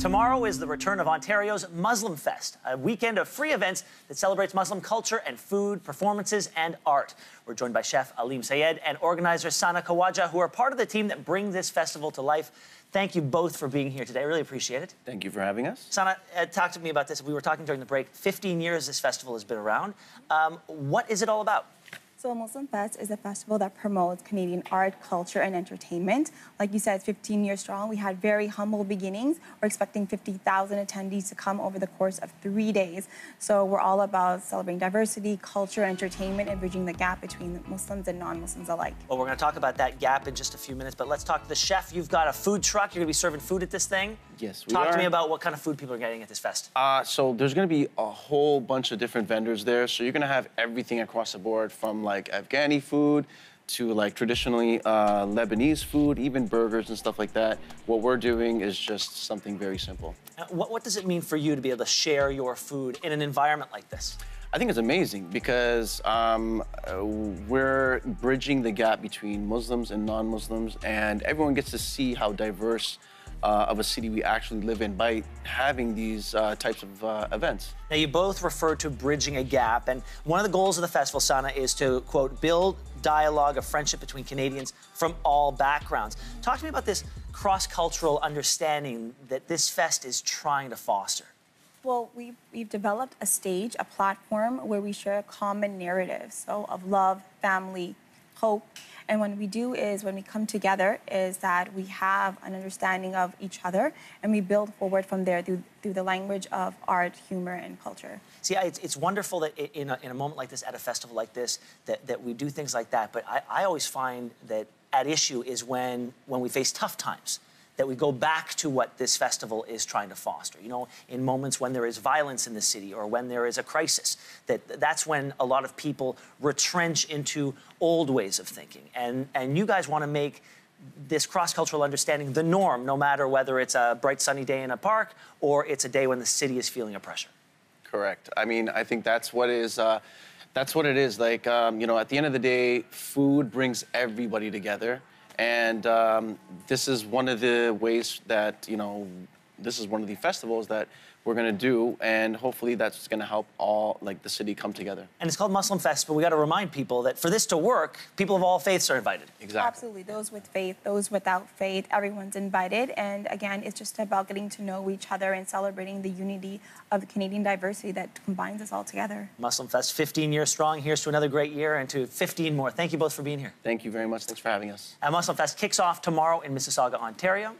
Tomorrow is the return of Ontario's MuslimFest, a weekend of free events that celebrates Muslim culture and food, performances, and art. We're joined by Chef Aleem Sayed and organizer Sana Kawaja, who are part of the team that bring this festival to life. Thank you both for being here today. I really appreciate it. Thank you for having us. Sana, talk to me about this. We were talking during the break. 15 years this festival has been around. What is it all about? So MuslimFest is a festival that promotes Canadian art, culture, and entertainment. Like you said, 15 years strong. We had very humble beginnings. We're expecting 50,000 attendees to come over the course of 3 days. So we're all about celebrating diversity, culture, entertainment, and bridging the gap between Muslims and non-Muslims alike. Well, we're going to talk about that gap in just a few minutes, but let's talk to the chef. You've got a food truck. You're going to be serving food at this thing. Yes, we Talk are. to me about what kind of food people are getting at this fest. So there's going to be a whole bunch of different vendors there. So you're going to have everything across the board, from like Afghani food to like traditionally Lebanese food, even burgers and stuff like that. What we're doing is just something very simple. What does it mean for you to be able to share your food in an environment like this? I think it's amazing because we're bridging the gap between Muslims and non-Muslims, and everyone gets to see how diverse of a city we actually live in by having these types of events. Now, you both refer to bridging a gap, and one of the goals of the festival, Sana, is to, quote, build dialogue of friendship between Canadians from all backgrounds. Talk to me about this cross-cultural understanding that this fest is trying to foster. Well, we've developed a stage, a platform where we share a common narrative, so of love, family, hope. And when we come together, is that we have an understanding of each other, and we build forward from there through the language of art, humor, and culture. See, it's wonderful that in a moment like this, at a festival like this, that we do things like that. But I always find that at issue is when we face tough times, that we go back to what this festival is trying to foster. You know, in moments when there is violence in the city or when there is a crisis, that's when a lot of people retrench into old ways of thinking. And you guys want to make this cross-cultural understanding the norm, no matter whether it's a bright sunny day in a park or it's a day when the city is feeling a pressure. Correct. I mean, I think that's what it is. Like, you know, at the end of the day, food brings everybody together. And this is one of the ways that, you know, this is one of the festivals that we're going to do, and hopefully that's going to help all, like, the city come together. And it's called MuslimFest, but we got to remind people that for this to work, people of all faiths are invited. Exactly. Absolutely. Those with faith, those without faith, everyone's invited. And again, it's just about getting to know each other and celebrating the unity of the Canadian diversity that combines us all together. MuslimFest, 15 years strong. Here's to another great year and to 15 more. Thank you both for being here. Thank you very much. Thanks for having us. And MuslimFest kicks off tomorrow in Mississauga, Ontario.